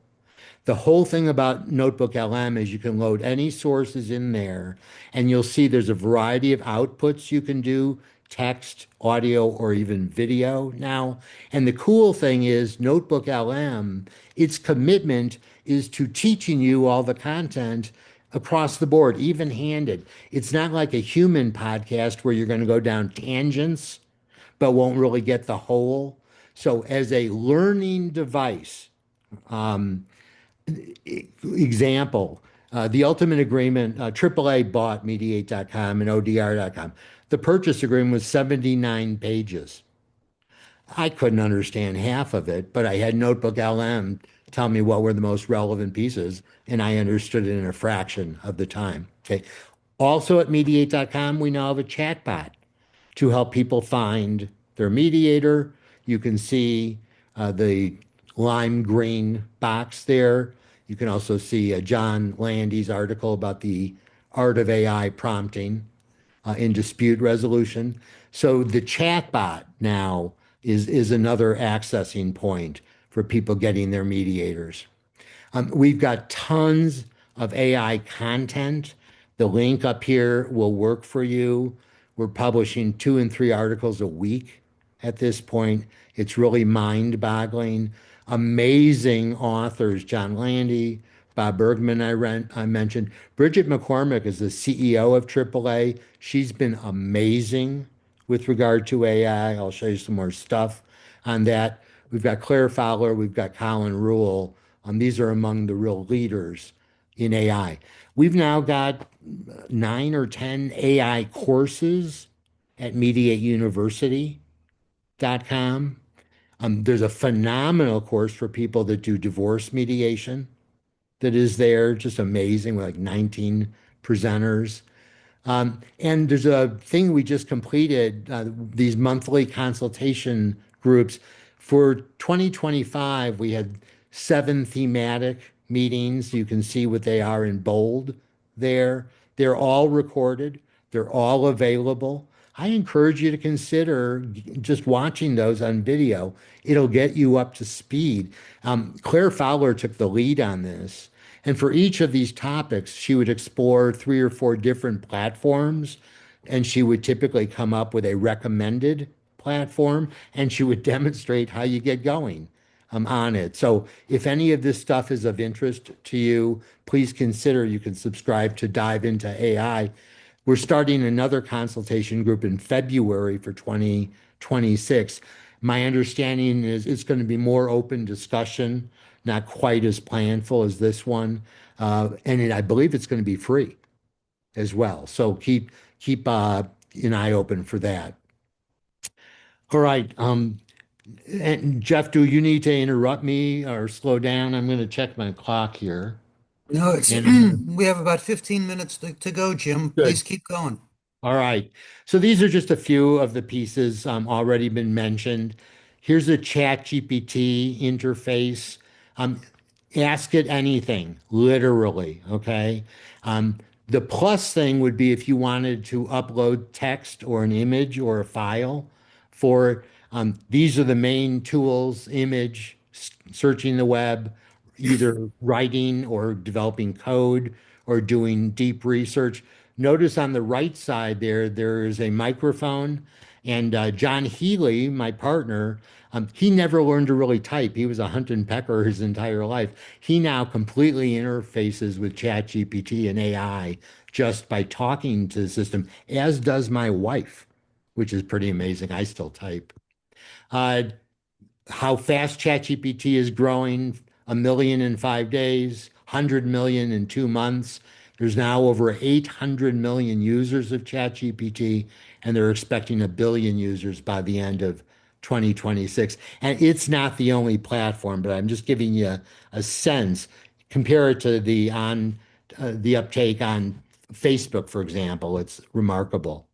Speaker 2: The whole thing about Notebook LM is you can load any sources in there, and you'll see there's a variety of outputs you can do, text, audio, or even video now. And the cool thing is Notebook LM, its commitment is to teaching you all the content across the board, even-handed. It's not like a human podcast where you're going to go down tangents, but won't really get the whole. So as a learning device, example, the ultimate agreement, AAA bought mediate.com and ODR.com. The purchase agreement was 79 pages. I couldn't understand half of it, but I had Notebook LM tell me what were the most relevant pieces, and I understood it in a fraction of the time. Okay. Also at mediate.com, we now have a chatbot to help people find their mediator. You can see the lime green box there. You can also see John Landy's article about the art of AI prompting in dispute resolution. So the chatbot now is another accessing point for people getting their mediators. We've got tons of AI content. The link up here will work for you. We're publishing 2 and 3 articles a week at this point. It's really mind-boggling. Amazing authors, John Landy, Bob Bergman, I mentioned. Bridget McCormick is the CEO of AAA. She's been amazing with regard to AI. I'll show you some more stuff on that. We've got Claire Fowler, we've got Colin Rule. These are among the real leaders in AI. We've now got 9 or 10 AI courses at mediateuniversity.com. There's a phenomenal course for people that do divorce mediation that is there, just amazing, with like 19 presenters. And there's a thing we just completed, these monthly consultation groups. For 2025, we had 7 thematic meetings. You can see what they are in bold there. They're all recorded, they're all available. I encourage you to consider just watching those on video. It'll get you up to speed. Claire Fowler took the lead on this. And for each of these topics, she would explore 3 or 4 different platforms, and she would typically come up with a recommended platform, and she would demonstrate how you get going on it. So if any of this stuff is of interest to you, please consider you can subscribe to Dive into AI. We're starting another consultation group in February for 2026. My understanding is it's going to be more open discussion, not quite as planful as this one. I believe it's going to be free as well. So keep an eye open for that. All right. And Jeff, do you need to interrupt me or slow down? I'm going to check my clock here.
Speaker 1: No,
Speaker 2: And
Speaker 1: we have about 15 minutes to go, Jim.
Speaker 2: good.
Speaker 1: Please keep going.
Speaker 2: All right. So these are just a few of the pieces already been mentioned. Here's a Chat GPT interface. Um, Ask it anything, literally. Okay. Um, the plus thing would be if you wanted to upload text or an image or a file for these are the main tools: image, searching the web, either writing or developing code or doing deep research. Notice on the right side there is a microphone. And John Healy, my partner, he never learned to really type. He was a hunt and pecker his entire life. He now completely interfaces with ChatGPT and AI just by talking to the system, as does my wife, which is pretty amazing. I still type. Uh, how fast ChatGPT is growing: 1 million in 5 days, 100 million in 2 months. There's now over 800 million users of ChatGPT, and they're expecting 1 billion users by the end of 2026. And it's not the only platform, but I'm just giving you a sense. Compare it to the uptake on Facebook, for example. It's remarkable.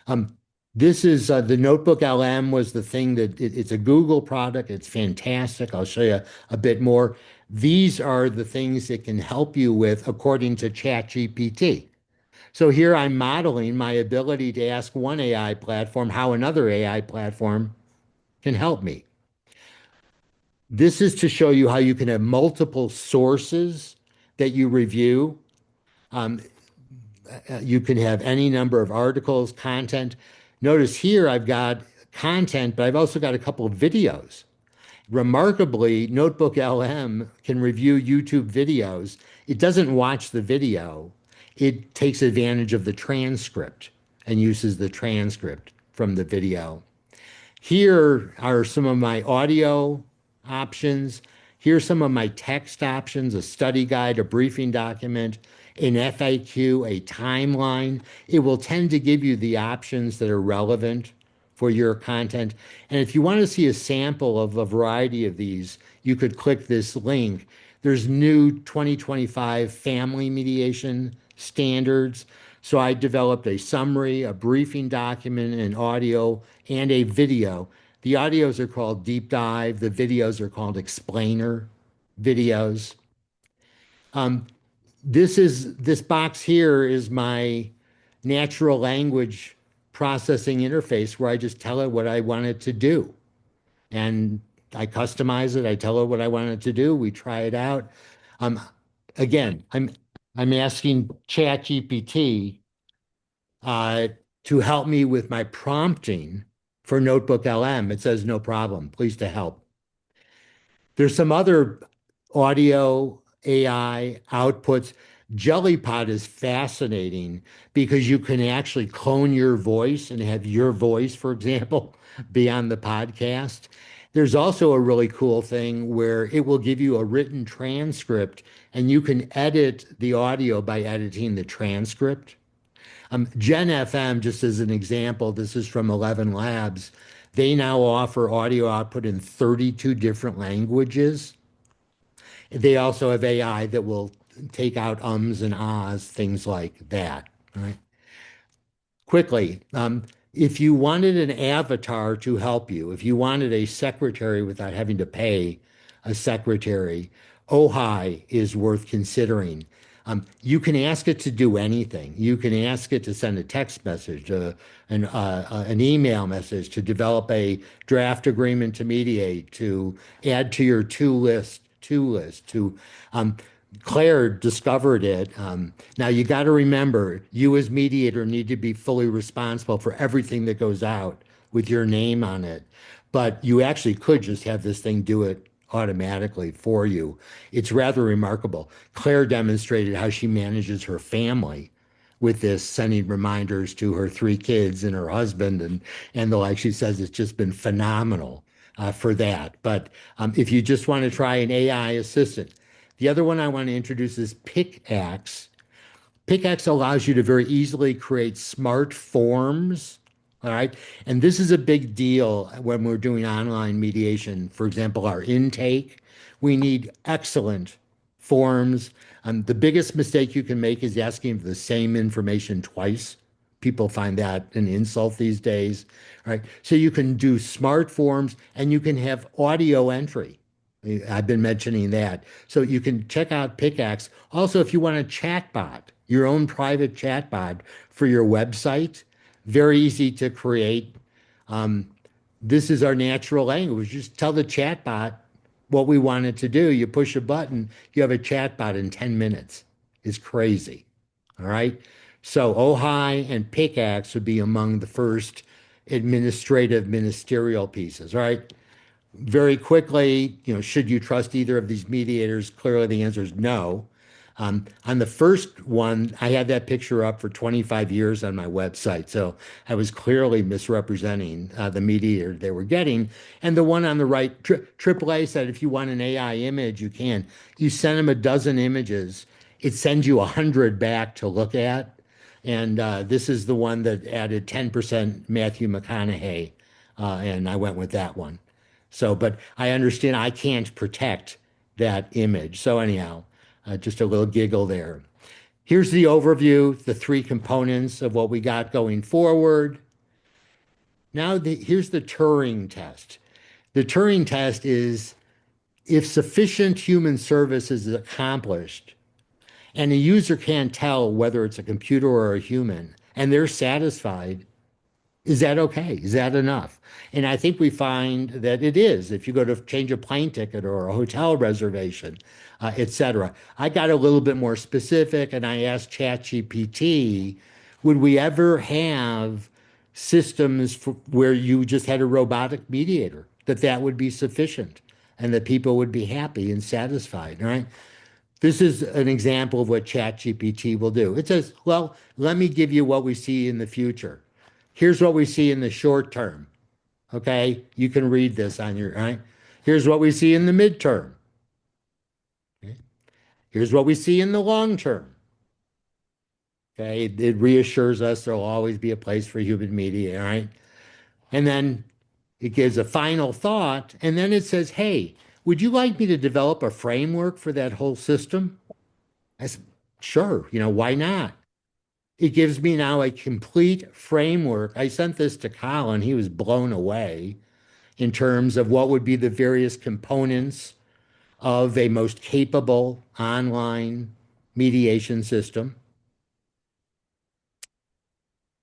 Speaker 2: Um, this is the Notebook LM was the thing that it's a Google product. It's fantastic. I'll show you a bit more. These are the things it can help you with according to ChatGPT. So here I'm modeling my ability to ask one AI platform how another AI platform can help me. This is to show you how you can have multiple sources that you review. Um, you can have any number of articles, content. Notice here I've got content, but I've also got a couple of videos. Remarkably, Notebook LM can review YouTube videos. It doesn't watch the video. It takes advantage of the transcript and uses the transcript from the video. Here are some of my audio options. Here's some of my text options: a study guide, a briefing document, an FAQ, a timeline. It will tend to give you the options that are relevant for your content. And if you want to see a sample of a variety of these, you could click this link. There's new 2025 family mediation standards. So I developed a summary, a briefing document, an audio, and a video. The audios are called Deep Dive. The videos are called Explainer videos. This box here is my natural language processing interface where I just tell it what I want it to do. And I customize it. I tell it what I want it to do. We try it out. Um, Again, I'm asking ChatGPT uh, to help me with my prompting for Notebook LM. It says, no problem, pleased to help. There's some other audio AI outputs. Jellypod is fascinating because you can actually clone your voice and have your voice, for example, be on the podcast. There's also a really cool thing where it will give you a written transcript and you can edit the audio by editing the transcript. Gen FM, just as an example, this is from 11 Labs. They now offer audio output in 32 different languages. They also have AI that will take out ums and ahs, things like that. Right? Quickly, if you wanted an avatar to help you, if you wanted a secretary without having to pay a secretary, Ojai is worth considering. You can ask it to do anything. You can ask it to send a text message, an email message, to develop a draft agreement to mediate, to add to your to list, to Claire discovered it. Now you got to remember, you as mediator need to be fully responsible for everything that goes out with your name on it. But you actually could just have this thing do it automatically for you. It's rather remarkable. Claire demonstrated how she manages her family with this, sending reminders to her three kids and her husband and the like. She says it's just been phenomenal for that. But if you just want to try an AI assistant, the other one I want to introduce is Pickaxe. Pickaxe allows you to very easily create smart forms. All right. And this is a big deal when we're doing online mediation. For example, our intake, we need excellent forms. The biggest mistake you can make is asking for the same information twice. People find that an insult these days. All right. So you can do smart forms and you can have audio entry. I've been mentioning that. So you can check out Pickaxe. Also, if you want a chatbot, your own private chatbot for your website, very easy to create. Um, this is our natural language. Just tell the chatbot what we want it to do. You push a button, you have a chatbot in 10 minutes. It's crazy. All right. So Ojai and Pickaxe would be among the first administrative ministerial pieces. All right. Very quickly, should you trust either of these mediators? Clearly, the answer is no. On the first one, I had that picture up for 25 years on my website, so I was clearly misrepresenting the mediator they were getting. And the one on the right, AAA said if you want an AI image, you can. You send them a dozen images, it sends you 100 back to look at. And this is the one that added 10% Matthew McConaughey, and I went with that one. So, but I understand I can't protect that image. So anyhow, just a little giggle there. Here's the overview, the three components of what we got going forward. Now, here's the Turing test. The Turing test is if sufficient human service is accomplished and a user can't tell whether it's a computer or a human and they're satisfied, is that okay? Is that enough? And I think we find that it is. If you go to change a plane ticket or a hotel reservation, etc. I got a little bit more specific and I asked ChatGPT, would we ever have systems where you just had a robotic mediator, that would be sufficient and that people would be happy and satisfied, right? This is an example of what ChatGPT will do. It says, well, let me give you what we see in the future. Here's what we see in the short term. Okay, you can read this on your, right? Here's what we see in the midterm. Okay? Here's what we see in the long term. Okay, it reassures us there'll always be a place for human media, all right? And then it gives a final thought, and then it says, hey, would you like me to develop a framework for that whole system? I said, sure, why not? It gives me now a complete framework. I sent this to Colin. He was blown away in terms of what would be the various components of a most capable online mediation system,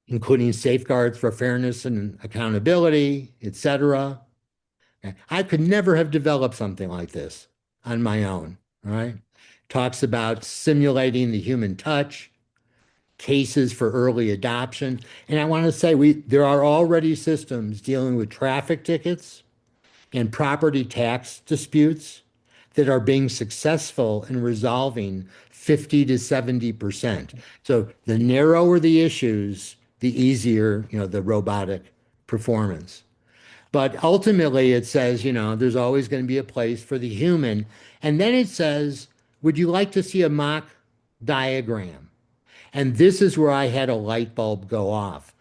Speaker 2: including safeguards for fairness and accountability, etc. I could never have developed something like this on my own, all right? talks about simulating the human touch, cases for early adoption. And I want to say there are already systems dealing with traffic tickets and property tax disputes that are being successful in resolving 50 to 70%. So the narrower the issues, the easier, the robotic performance. But ultimately it says, there's always going to be a place for the human. And then it says, would you like to see a mock diagram? And this is where I had a light bulb go off.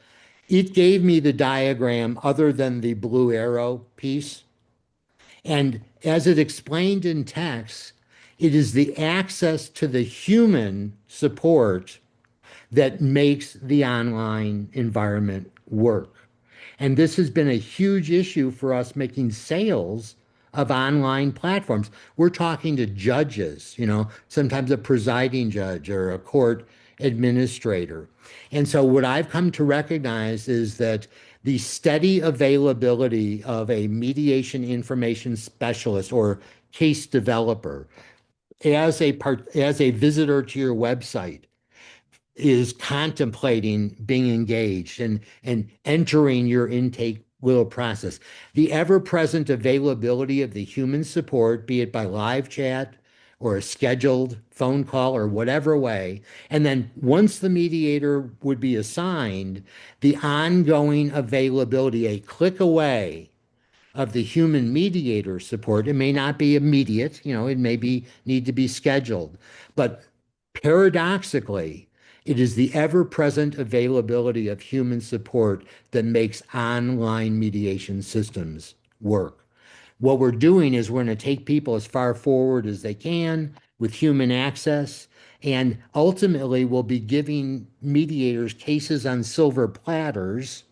Speaker 2: It gave me the diagram other than the blue arrow piece. And as it explained in text, it is the access to the human support that makes the online environment work. And this has been a huge issue for us making sales of online platforms. We're talking to judges, sometimes a presiding judge or a court administrator. And so what I've come to recognize is that the steady availability of a mediation information specialist or case developer as a visitor to your website is contemplating being engaged and entering your intake little process. The ever-present availability of the human support, be it by live chat or a scheduled phone call or whatever way. And then once the mediator would be assigned, the ongoing availability, a click away of the human mediator support. It may not be immediate, it may need to be scheduled, but paradoxically, it is the ever-present availability of human support that makes online mediation systems work. What we're doing is we're going to take people as far forward as they can with human access, and ultimately we'll be giving mediators cases on silver platters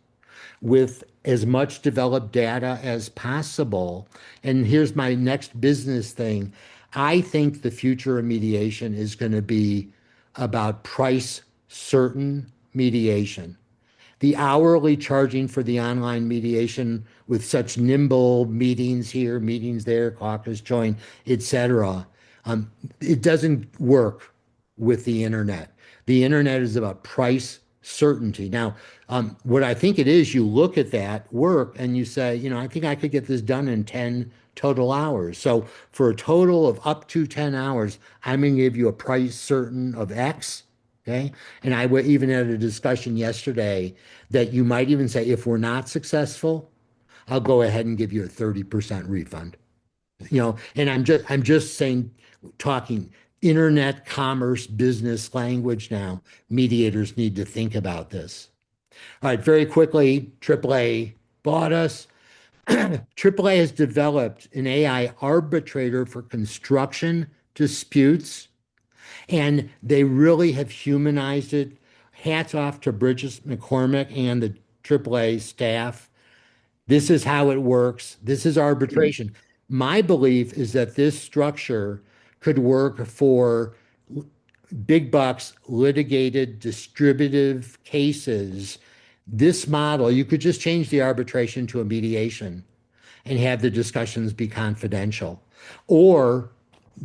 Speaker 2: with as much developed data as possible. And here's my next business thing. I think the future of mediation is going to be about price certain mediation. The hourly charging for the online mediation with such nimble meetings here, meetings there, caucus join, etc. It doesn't work with the internet. The internet is about price certainty. Now, what I think it is, you look at that work and you say, I think I could get this done in 10 total hours. So for a total of up to 10 hours, I'm going to give you a price certain of X. Okay. And I even had a discussion yesterday that you might even say, if we're not successful, I'll go ahead and give you a 30% refund. And I'm just saying, talking internet commerce business language now. Mediators need to think about this. All right, very quickly, AAA bought us. AAA has developed an AI arbitrator for construction disputes, and they really have humanized it. Hats off to Bridget McCormick and the AAA staff. This is how it works. This is arbitration. My belief is that this structure could work for big bucks, litigated, distributive cases. This model, you could just change the arbitration to a mediation and have the discussions be confidential, or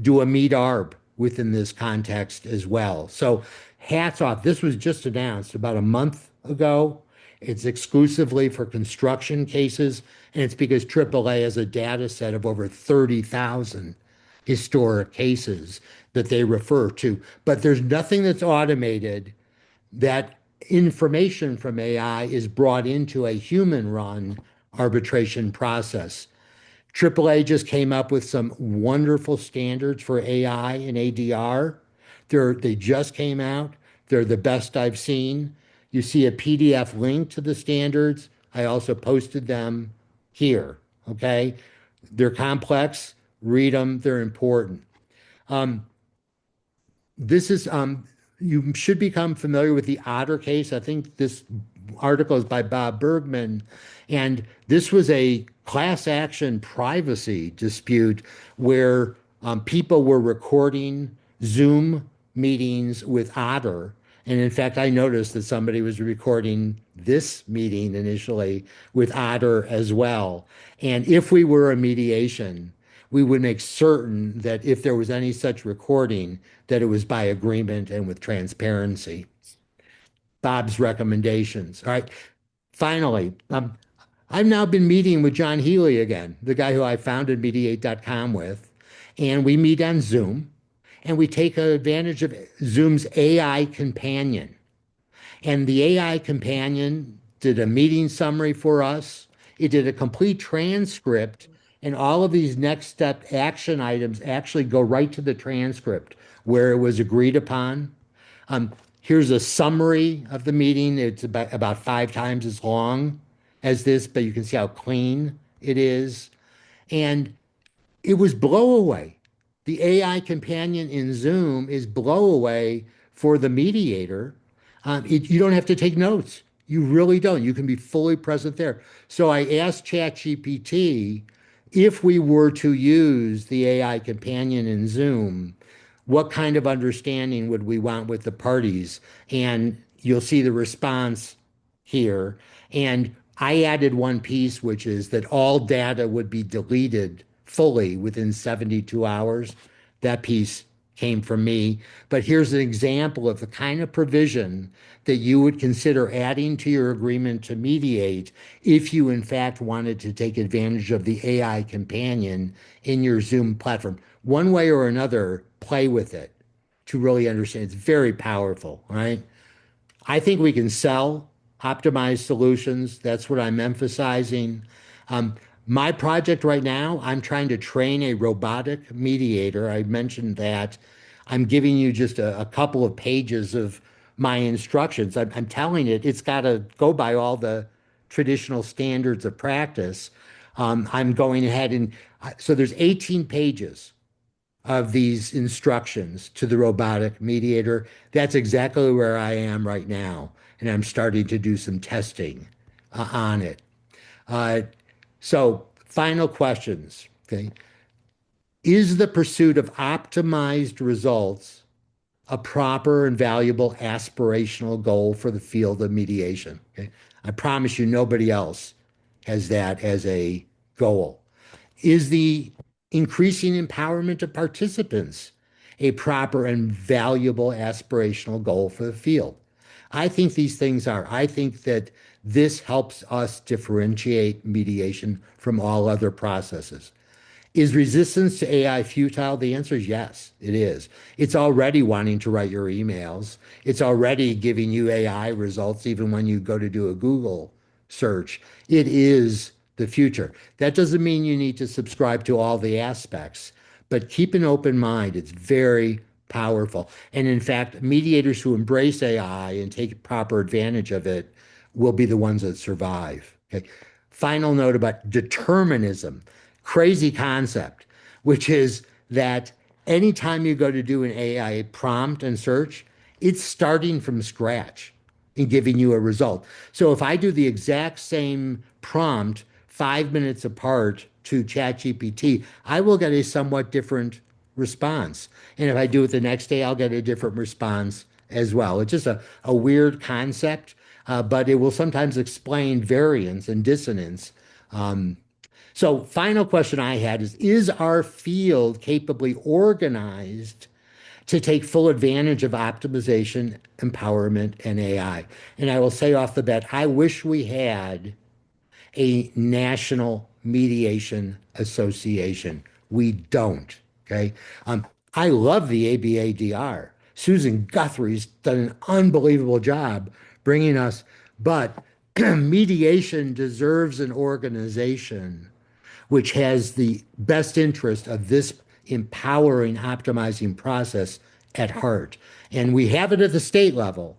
Speaker 2: do a meet arb within this context as well. So hats off. This was just announced about a month ago. It's exclusively for construction cases, and it's because AAA has a data set of over 30,000 historic cases that they refer to. But there's nothing that's automated. That information from AI is brought into a human-run arbitration process. AAA just came up with some wonderful standards for AI and ADR. They just came out. They're the best I've seen. You see a PDF link to the standards. I also posted them here, okay? They're complex. Read them. They're important. This is, you should become familiar with the Otter case. I think this article is by Bob Bergman. And this was a class action privacy dispute where people were recording Zoom meetings with Otter. And in fact, I noticed that somebody was recording this meeting initially with Otter as well. And if we were a mediation, we would make certain that if there was any such recording, that it was by agreement and with transparency. Bob's recommendations. All right. Finally, I've now been meeting with John Healy again, the guy who I founded Mediate.com with, and we meet on Zoom, and we take advantage of Zoom's AI companion. And the AI companion did a meeting summary for us. It did a complete transcript, and all of these next step action items actually go right to the transcript where it was agreed upon. Here's a summary of the meeting. It's about 5 times as long as this, but you can see how clean it is. And it was blow away. The AI companion in Zoom is blow away for the mediator. You don't have to take notes. You really don't. You can be fully present there. So I asked ChatGPT if we were to use the AI companion in Zoom, what kind of understanding would we want with the parties? And you'll see the response here. And I added one piece, which is that all data would be deleted fully within 72 hours. That piece came from me. But here's an example of the kind of provision that you would consider adding to your agreement to mediate if you, in fact, wanted to take advantage of the AI companion in your Zoom platform. One way or another, play with it to really understand. It's very powerful, right? I think we can sell optimized solutions. That's what I'm emphasizing. My project right now, I'm trying to train a robotic mediator. I mentioned that. I'm giving you just a couple of pages of my instructions. I'm telling it, it's got to go by all the traditional standards of practice. I'm going ahead and so there's 18 pages of these instructions to the robotic mediator. That's exactly where I am right now. And I'm starting to do some testing on it. Uh, so, final questions. Okay. Is the pursuit of optimized results a proper and valuable aspirational goal for the field of mediation? Okay. I promise you, nobody else has that as a goal. Is the increasing empowerment of participants a proper and valuable aspirational goal for the field? I think these things are. I think that this helps us differentiate mediation from all other processes. Is resistance to AI futile? The answer is yes, it is. It's already wanting to write your emails. It's already giving you AI results even when you go to do a Google search. It is the future. That doesn't mean you need to subscribe to all the aspects, but keep an open mind. It's very powerful. And in fact, mediators who embrace AI and take proper advantage of it will be the ones that survive. Okay. Final note about determinism. Crazy concept, which is that anytime you go to do an AI prompt and search, it's starting from scratch and giving you a result. So if I do the exact same prompt 5 minutes apart to ChatGPT, I will get a somewhat different response. And if I do it the next day, I'll get a different response as well. It's just a weird concept, but it will sometimes explain variance and dissonance. So, final question I had is our field capably organized to take full advantage of optimization, empowerment, and AI? And I will say off the bat, I wish we had a national mediation association. We don't. Okay. I love the ABADR. Susan Guthrie's done an unbelievable job bringing us, but mediation deserves an organization which has the best interest of this empowering, optimizing process at heart. And we have it at the state level,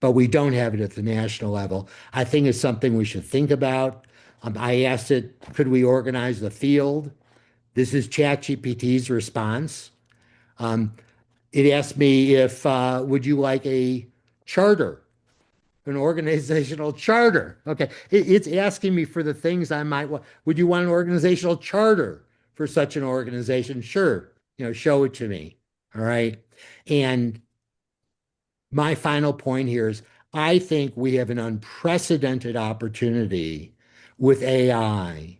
Speaker 2: but we don't have it at the national level. I think it's something we should think about. I asked it, could we organize the field? This is ChatGPT's response. It asked me if, would you like a charter, an organizational charter? Okay, it's asking me for the things I might want. Would you want an organizational charter for such an organization? Sure, show it to me. All right. And my final point here is I think we have an unprecedented opportunity with AI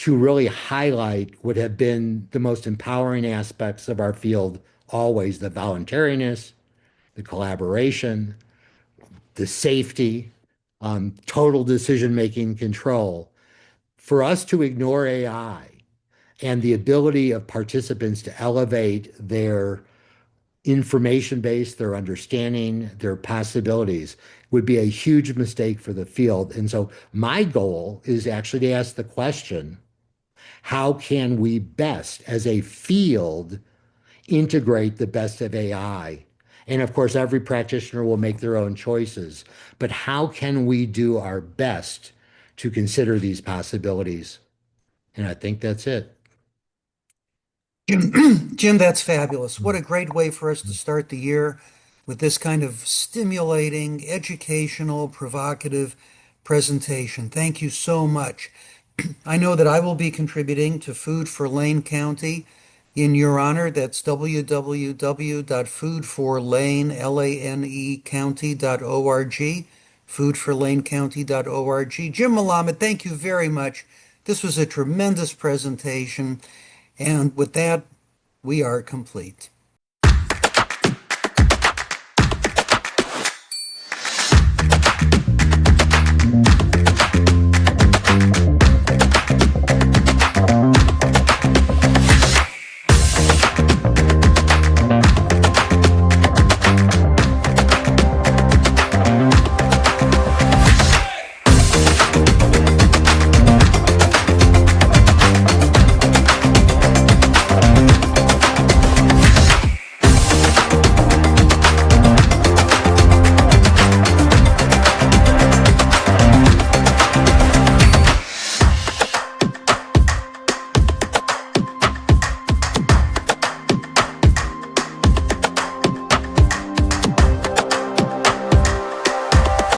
Speaker 2: to really highlight what have been the most empowering aspects of our field always, the voluntariness, the collaboration, the safety, total decision-making control. For us to ignore AI and the ability of participants to elevate their information base, their understanding, their possibilities would be a huge mistake for the field. And so my goal is actually to ask the question, how can we best as a field integrate the best of AI? And of course, every practitioner will make their own choices, but how can we do our best to consider these possibilities? And I think that's it.
Speaker 1: Jim, that's fabulous. What a great way for us to start the year with this kind of stimulating, educational, provocative presentation. Thank you so much. I know that I will be contributing to Food for Lane County in your honor. That's www.foodforlanecounty.org, foodforlanecounty.org. Jim Melamed, thank you very much. This was a tremendous presentation. And with that, we are complete.